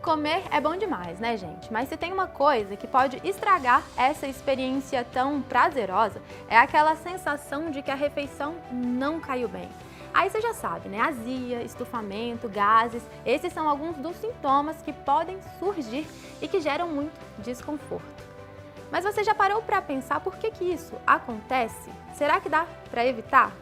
Comer é bom demais, né, gente? Mas se tem uma coisa que pode estragar essa experiência tão prazerosa, é aquela sensação de que a refeição não caiu bem. Aí você já sabe, né? Azia, estufamento, gases, esses são alguns dos sintomas que podem surgir e que geram muito desconforto. Mas você já parou para pensar por que isso acontece? Será que dá para evitar?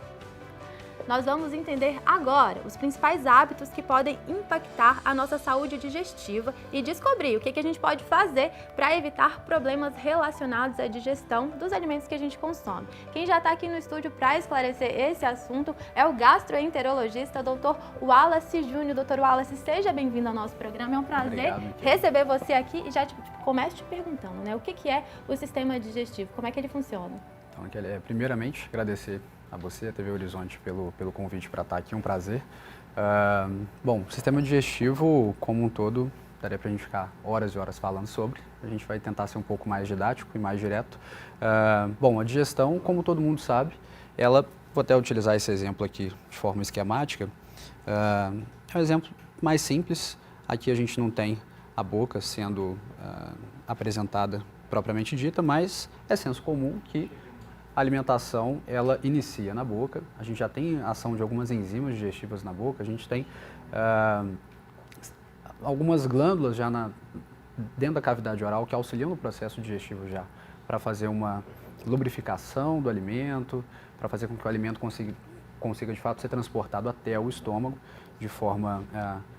Nós vamos entender agora os principais hábitos que podem impactar a nossa saúde digestiva e descobrir o que a gente pode fazer para evitar problemas relacionados à digestão dos alimentos que a gente consome. Quem já está aqui no estúdio para esclarecer esse assunto é o gastroenterologista Dr. Wallace Júnior. Dr. Wallace, seja bem-vindo ao nosso programa. É um prazer receber você aqui e já começo te perguntando, né? O que é o sistema digestivo? Como é que ele funciona? Então, primeiramente, agradecer a você, a TV Horizonte, pelo convite para estar aqui, um prazer. Bom, o sistema digestivo, como um todo, daria para a gente ficar horas e horas falando sobre. A gente vai tentar ser um pouco mais didático e mais direto. Bom, a digestão, como todo mundo sabe, vou até utilizar esse exemplo aqui de forma esquemática, é um exemplo mais simples. Aqui a gente não tem a boca sendo apresentada propriamente dita, mas é senso comum que a alimentação, ela inicia na boca. A gente já tem a ação de algumas enzimas digestivas na boca, a gente tem algumas glândulas já dentro da cavidade oral que auxiliam no processo digestivo já, para fazer uma lubrificação do alimento, para fazer com que o alimento consiga de fato ser transportado até o estômago, de forma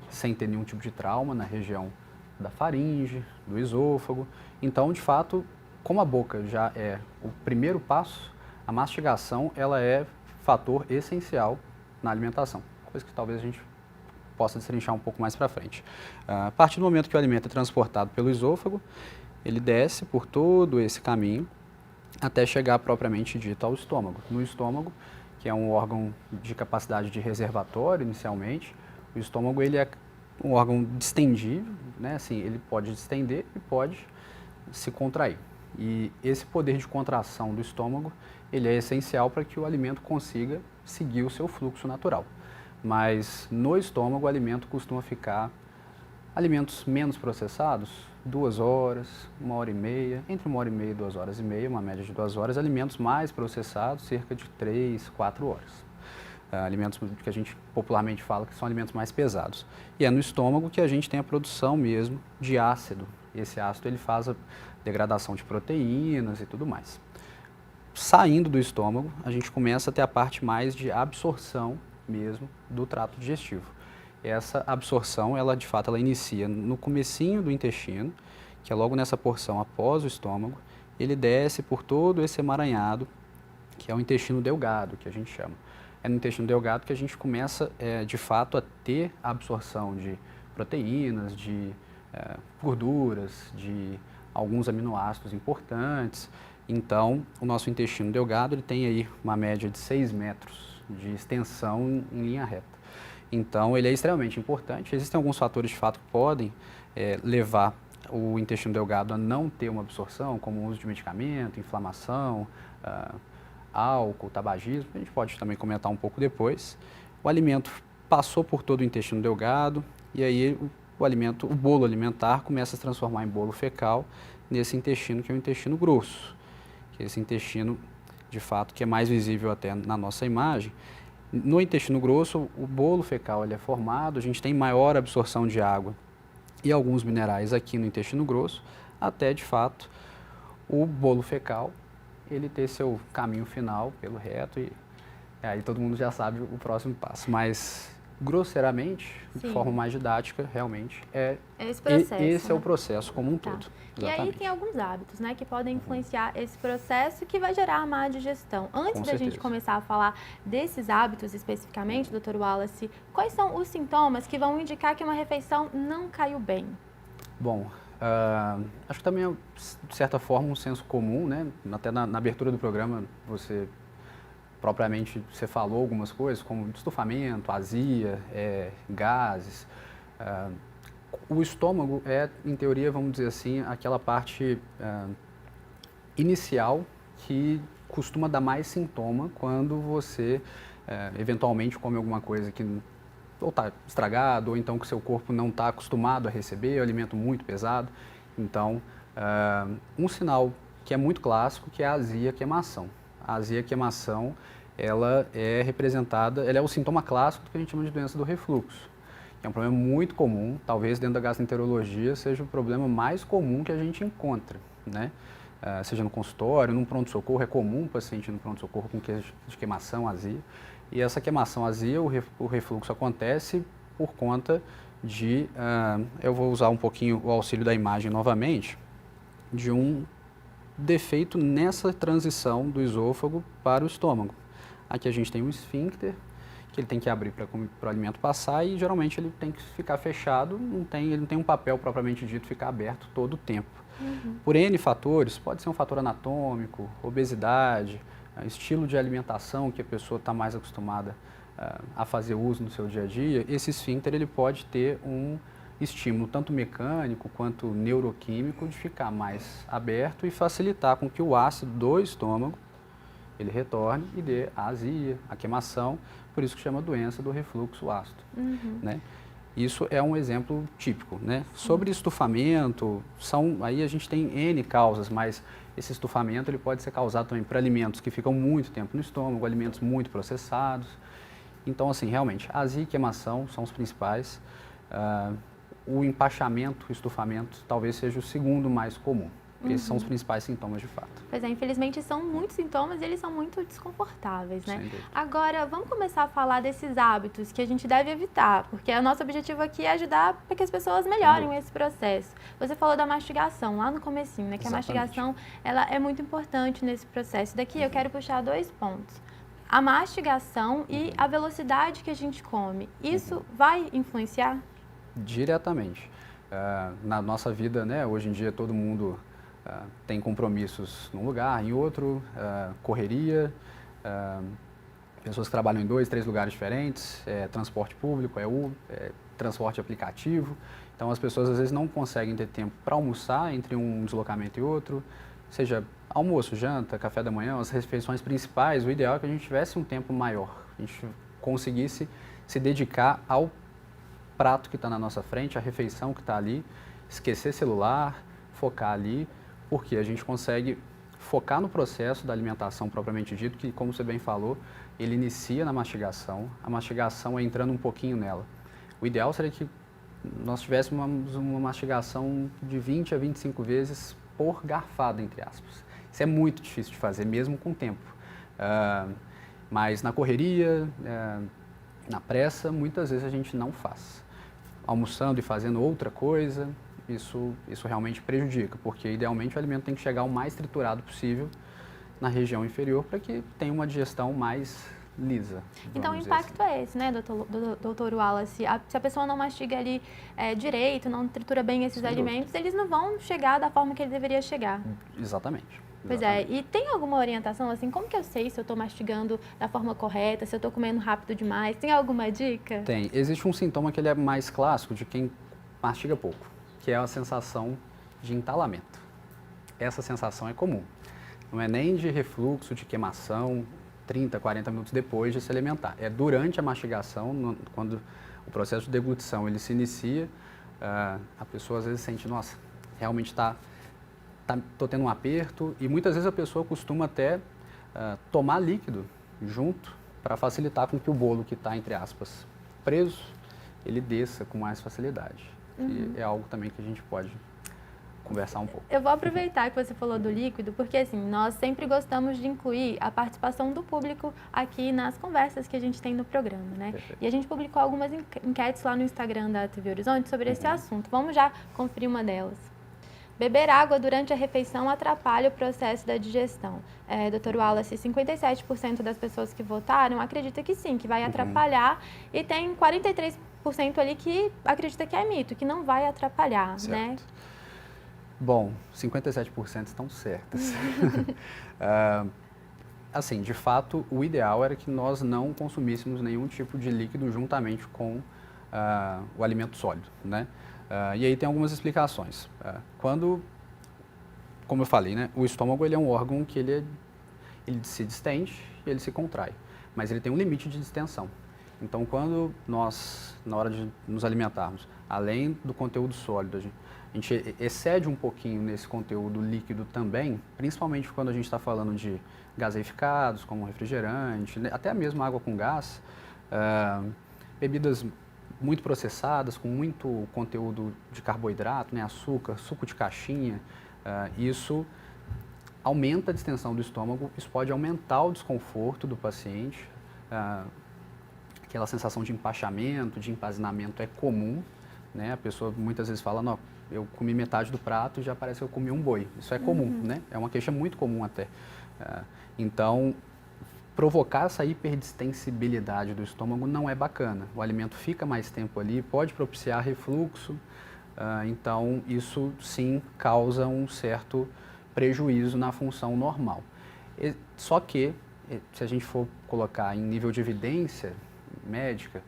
sem ter nenhum tipo de trauma na região da faringe, do esôfago. Então, de fato, como a boca já é o primeiro passo, a mastigação ela é fator essencial na alimentação, coisa que talvez a gente possa destrinchar um pouco mais para frente. A partir do momento que o alimento é transportado pelo esôfago, ele desce por todo esse caminho até chegar propriamente dito ao estômago. No estômago, que é um órgão de capacidade de reservatório inicialmente, o estômago ele é um órgão distendível, né? Assim, ele pode distender e pode se contrair. E esse poder de contração do estômago, ele é essencial para que o alimento consiga seguir o seu fluxo natural. Mas no estômago o alimento costuma ficar, alimentos menos processados, 2 horas, 1h30, entre 1h30 e 2h30, uma média de 2 horas, alimentos mais processados, cerca de 3, 4 horas. Alimentos que a gente popularmente fala que são alimentos mais pesados. E é no estômago que a gente tem a produção mesmo de ácido. Esse ácido ele faz a degradação de proteínas e tudo mais. Saindo do estômago, a gente começa a ter a parte mais de absorção mesmo do trato digestivo. Essa absorção, ela de fato, ela inicia no comecinho do intestino, que é logo nessa porção após o estômago, ele desce por todo esse emaranhado, que é o intestino delgado, que a gente chama. É no intestino delgado que a gente começa, de fato, a ter a absorção de proteínas, de gorduras, de alguns aminoácidos importantes. Então, o nosso intestino delgado ele tem aí uma média de 6 metros de extensão em linha reta. Então, ele é extremamente importante. Existem alguns fatores, de fato, que podem levar o intestino delgado a não ter uma absorção, como o uso de medicamento, inflamação, álcool, tabagismo. A gente pode também comentar um pouco depois. O alimento passou por todo o intestino delgado e aí o bolo alimentar começa a se transformar em bolo fecal nesse intestino que é o intestino grosso, que é esse intestino, de fato, que é mais visível até na nossa imagem. No intestino grosso, o bolo fecal ele é formado, a gente tem maior absorção de água e alguns minerais aqui no intestino grosso, até, de fato, o bolo fecal ele ter seu caminho final pelo reto e aí todo mundo já sabe o próximo passo, mas grosseiramente, de forma mais didática, realmente, esse processo, esse é o processo como um todo. E aí tem alguns hábitos, né, que podem influenciar esse processo que vai gerar má digestão. Antes da gente começar a falar desses hábitos especificamente, Dr. Wallace, quais são os sintomas que vão indicar que uma refeição não caiu bem? Bom, acho que também é, de certa forma, um senso comum, né? Até na abertura do programa, você falou algumas coisas, como estufamento, azia, gases. O estômago é, em teoria, vamos dizer assim, aquela parte inicial que costuma dar mais sintoma quando você, eventualmente, come alguma coisa que ou está estragado, ou então que seu corpo não está acostumado a receber, é um alimento muito pesado. Então, um sinal que é muito clássico, que é a azia, queimação. A azia, queimação, ela é representada, ela é o sintoma clássico do que a gente chama de doença do refluxo, que é um problema muito comum, talvez dentro da gastroenterologia seja o problema mais comum que a gente encontra, né? Seja no consultório, num pronto-socorro, é comum o paciente no pronto-socorro com queixa de queimação, azia. E essa queimação azia, o refluxo acontece por conta de, eu vou usar um pouquinho o auxílio da imagem novamente, de um defeito nessa transição do esôfago para o estômago. Aqui a gente tem um esfíncter, que ele tem que abrir para o alimento passar e geralmente ele tem que ficar fechado, ele não tem um papel propriamente dito ficar aberto todo o tempo. Por N fatores, pode ser um fator anatômico, obesidade, estilo de alimentação que a pessoa está mais acostumada a fazer uso no seu dia a dia, esse esfíncter ele pode ter um estímulo tanto mecânico quanto neuroquímico de ficar mais aberto e facilitar com que o ácido do estômago ele retorne e dê a azia, a queimação, por isso que chama doença do refluxo ácido, né? Isso é um exemplo típico, né? Sobre estufamento, aí a gente tem N causas, mas esse estufamento ele pode ser causado também por alimentos que ficam muito tempo no estômago, alimentos muito processados. Então, assim, realmente, azia e queimação são os principais. O empachamento, o estufamento, talvez seja o segundo mais comum. Esses são os principais sintomas de fato. Pois é, infelizmente são muitos sintomas e eles são muito desconfortáveis, né? Sem dúvida. Agora, vamos começar a falar desses hábitos que a gente deve evitar, porque o nosso objetivo aqui é ajudar para que as pessoas melhorem esse processo. Você falou da mastigação lá no comecinho, né? Que Exatamente. a mastigação, ela é muito importante nesse processo. Daqui eu quero puxar 2 pontos. A mastigação e a velocidade que a gente come. Isso vai influenciar? Diretamente. Na nossa vida, né, hoje em dia todo mundo tem compromissos num lugar, em outro, correria, pessoas que trabalham em 2, 3 lugares diferentes, transporte público, transporte aplicativo. Então as pessoas às vezes não conseguem ter tempo para almoçar entre um deslocamento e outro, seja almoço, janta, café da manhã, as refeições principais. O ideal é que a gente tivesse um tempo maior, a gente conseguisse se dedicar ao prato que está na nossa frente, a refeição que está ali, esquecer celular, focar ali, porque a gente consegue focar no processo da alimentação propriamente dito, que, como você bem falou, ele inicia na mastigação, a mastigação é entrando um pouquinho nela. O ideal seria que nós tivéssemos uma mastigação de 20 a 25 vezes por garfada, entre aspas. Isso é muito difícil de fazer, mesmo com tempo. Mas na correria, na pressa, muitas vezes a gente não faz. Almoçando e fazendo outra coisa, isso realmente prejudica, porque idealmente o alimento tem que chegar o mais triturado possível na região inferior para que tenha uma digestão mais lisa. Então o impacto é esse, né, doutor Wallace? Se a pessoa não mastiga ali direito, não tritura bem esses alimentos, eles não vão chegar da forma que ele deveria chegar. Exatamente. Pois é, e tem alguma orientação, assim, como que eu sei se eu estou mastigando da forma correta, se eu estou comendo rápido demais? Tem alguma dica? Tem. Existe um sintoma que ele é mais clássico de quem mastiga pouco, que é a sensação de entalamento. Essa sensação é comum. Não é nem de refluxo, de queimação, 30, 40 minutos depois de se alimentar. É durante a mastigação, quando o processo de deglutição ele se inicia, a pessoa às vezes sente, nossa, realmente estou tendo um aperto, e muitas vezes a pessoa costuma até tomar líquido junto para facilitar com que o bolo que está, entre aspas, preso, ele desça com mais facilidade. E é algo também que a gente pode conversar um pouco. Eu vou aproveitar que você falou do líquido, porque assim, nós sempre gostamos de incluir a participação do público aqui nas conversas que a gente tem no programa, né? Perfeito. E a gente publicou algumas enquetes lá no Instagram da TV Horizonte sobre esse assunto. Vamos já conferir uma delas. Beber água durante a refeição atrapalha o processo da digestão. Dr. Wallace, 57% das pessoas que votaram acredita que sim, que vai atrapalhar, e tem 43% ali que acredita que é mito, que não vai atrapalhar, Certo. né? Bom, 57% estão certas. Assim, de fato, o ideal era que nós não consumíssemos nenhum tipo de líquido juntamente com o alimento sólido, né? E aí tem algumas explicações. Como eu falei, né, o estômago ele é um órgão que ele se distende e ele se contrai, mas ele tem um limite de distensão. Então, quando nós, na hora de nos alimentarmos, além do conteúdo sólido, a gente excede um pouquinho nesse conteúdo líquido também, principalmente quando a gente está falando de gaseificados, como refrigerante, né, até mesmo água com gás, bebidas muito processadas, com muito conteúdo de carboidrato, né, açúcar, suco de caixinha, isso aumenta a distensão do estômago, isso pode aumentar o desconforto do paciente, aquela sensação de empachamento, de empazinamento é comum, né, a pessoa muitas vezes fala, não, eu comi metade do prato e já parece que eu comi um boi, isso é comum, né, é uma queixa muito comum até. Então, provocar essa hiperdistensibilidade do estômago não é bacana. O alimento fica mais tempo ali, pode propiciar refluxo, então isso sim causa um certo prejuízo na função normal. Só que, se a gente for colocar em nível de evidência médica,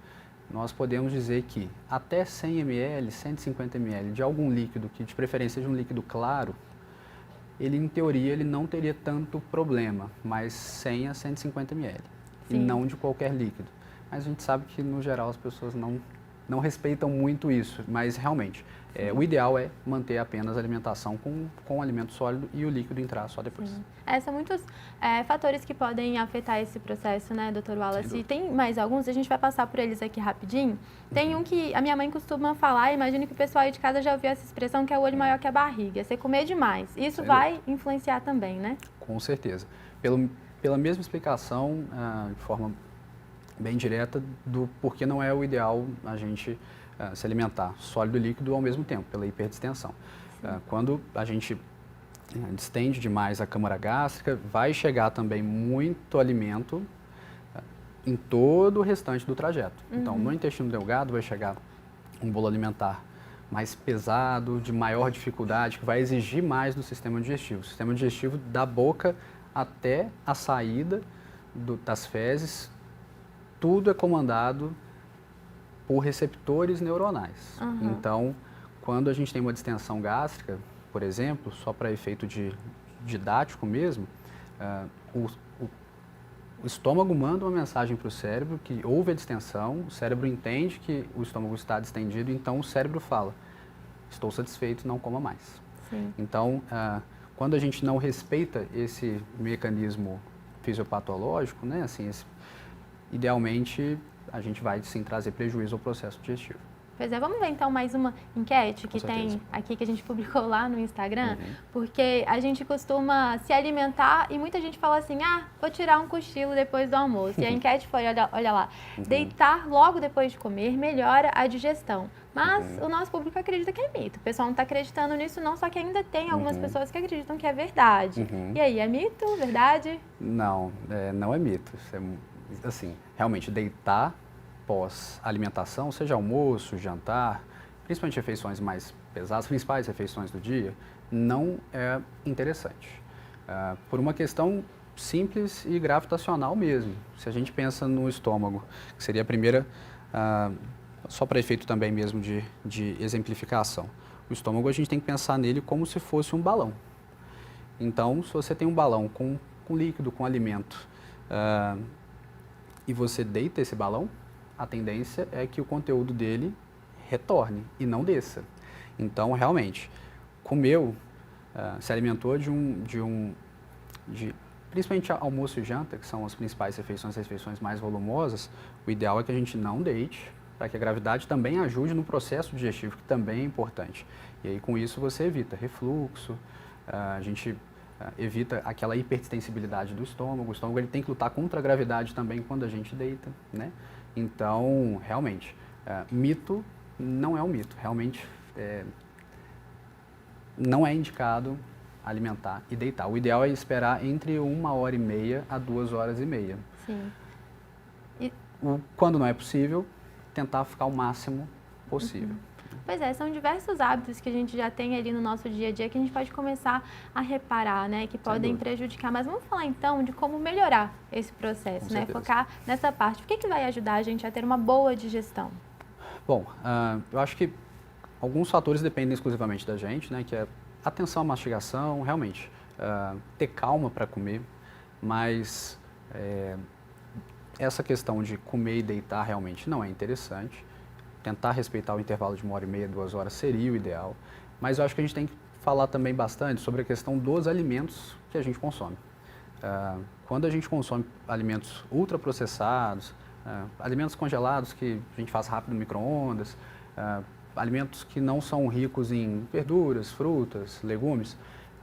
nós podemos dizer que até 100 ml, 150 ml de algum líquido, que de preferência seja um líquido claro, ele, em teoria, ele não teria tanto problema, mas 100 a 150 ml, e não de qualquer líquido. Mas a gente sabe que, no geral, as pessoas não respeitam muito isso, mas realmente, o ideal é manter apenas a alimentação com o alimento sólido e o líquido entrar só depois. São muitos fatores que podem afetar esse processo, né, Dr. Wallace? E tem mais alguns, a gente vai passar por eles aqui rapidinho. Tem um que a minha mãe costuma falar, imagino que o pessoal aí de casa já ouviu essa expressão, que é o olho maior que a barriga, é você comer demais. Isso vai influenciar também, né? Com certeza. Pela mesma explicação, de forma bem direta, do porquê não é o ideal a gente se alimentar sólido e líquido ao mesmo tempo, pela hiperdistensão. Quando a gente distende demais a câmara gástrica, vai chegar também muito alimento em todo o restante do trajeto. Então, no intestino delgado vai chegar um bolo alimentar mais pesado, de maior dificuldade, que vai exigir mais do sistema digestivo. O sistema digestivo da boca até a saída das fezes, tudo é comandado por receptores neuronais. Então, quando a gente tem uma distensão gástrica, por exemplo, só para efeito didático mesmo, o estômago manda uma mensagem para o cérebro que houve a distensão, o cérebro entende que o estômago está distendido, então o cérebro fala, estou satisfeito, não coma mais. Então, quando a gente não respeita esse mecanismo fisiopatológico, né, assim, idealmente a gente vai sim trazer prejuízo ao processo digestivo. Pois é, vamos ver então mais uma enquete que tem aqui, que a gente publicou lá no Instagram, porque a gente costuma se alimentar e muita gente fala assim, vou tirar um cochilo depois do almoço. E a enquete foi, olha lá, deitar logo depois de comer melhora a digestão. Mas o nosso público acredita que é mito. O pessoal não está acreditando nisso não, só que ainda tem algumas pessoas que acreditam que é verdade. E aí, é mito, verdade? Não, não é mito. Assim, realmente, deitar pós-alimentação, seja almoço, jantar, principalmente refeições mais pesadas, as principais refeições do dia, não é interessante. Por uma questão simples e gravitacional mesmo. Se a gente pensa no estômago, que seria a primeira, só para efeito também mesmo de exemplificação. O estômago, a gente tem que pensar nele como se fosse um balão. Então, se você tem um balão com líquido, com alimento, e você deita esse balão, a tendência é que o conteúdo dele retorne e não desça. Então, realmente, comeu, se alimentou principalmente almoço e janta, que são as principais refeições, as refeições mais volumosas, o ideal é que a gente não deite, para que a gravidade também ajude no processo digestivo, que também é importante. E aí, com isso, você evita refluxo, a gente evita aquela hiperdistensibilidade do estômago. O estômago ele tem que lutar contra a gravidade também quando a gente deita, né? Então, realmente, mito não é um mito. Realmente, não é indicado alimentar e deitar. O ideal é esperar entre 1h30 a 2h30. Sim. Quando não é possível, tentar ficar o máximo possível. Pois é, são diversos hábitos que a gente já tem ali no nosso dia a dia que a gente pode começar a reparar, né, que podem prejudicar. Mas vamos falar então de como melhorar esse processo, né, focar nessa parte. O que vai ajudar a gente a ter uma boa digestão? Bom, eu acho que alguns fatores dependem exclusivamente da gente, né, que é atenção à mastigação, realmente, ter calma para comer, mas essa questão de comer e deitar realmente não é interessante. Tentar respeitar o intervalo de 1h30, 2 horas seria o ideal. Mas eu acho que a gente tem que falar também bastante sobre a questão dos alimentos que a gente consome. Quando a gente consome alimentos ultraprocessados, alimentos congelados que a gente faz rápido no micro-ondas, alimentos que não são ricos em verduras, frutas, legumes,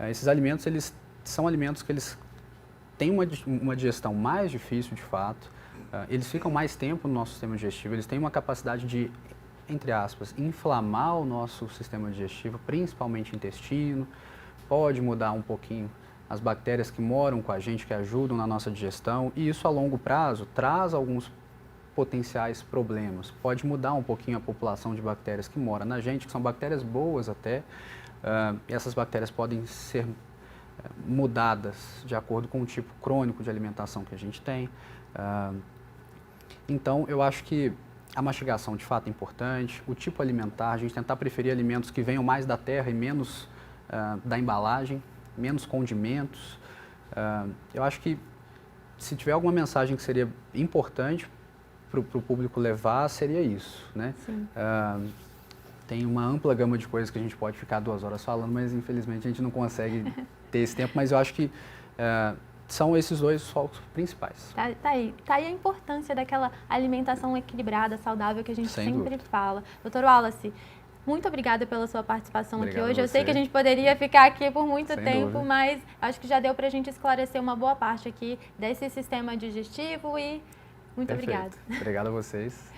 esses alimentos eles são alimentos que eles têm uma digestão mais difícil de fato, eles ficam mais tempo no nosso sistema digestivo, eles têm uma capacidade de, entre aspas, inflamar o nosso sistema digestivo, principalmente o intestino, pode mudar um pouquinho as bactérias que moram com a gente, que ajudam na nossa digestão, e isso a longo prazo traz alguns potenciais problemas. Pode mudar um pouquinho a população de bactérias que mora na gente, que são bactérias boas até, e essas bactérias podem ser mudadas de acordo com o tipo crônico de alimentação que a gente tem. Então, eu acho que a mastigação de fato é importante, o tipo alimentar, a gente tentar preferir alimentos que venham mais da terra e menos da embalagem, menos condimentos. Eu acho que se tiver alguma mensagem que seria importante para o público levar, seria isso, né? Tem uma ampla gama de coisas que a gente pode ficar 2 horas falando, mas infelizmente a gente não consegue ter esse tempo, mas eu acho que são esses dois os focos principais. Tá aí a importância daquela alimentação equilibrada, saudável que a gente sempre fala. Doutor Wallace, muito obrigada pela sua participação aqui hoje. Eu sei que a gente poderia ficar aqui por muito tempo, mas acho que já deu para a gente esclarecer uma boa parte aqui desse sistema digestivo e muito obrigada. Obrigado a vocês.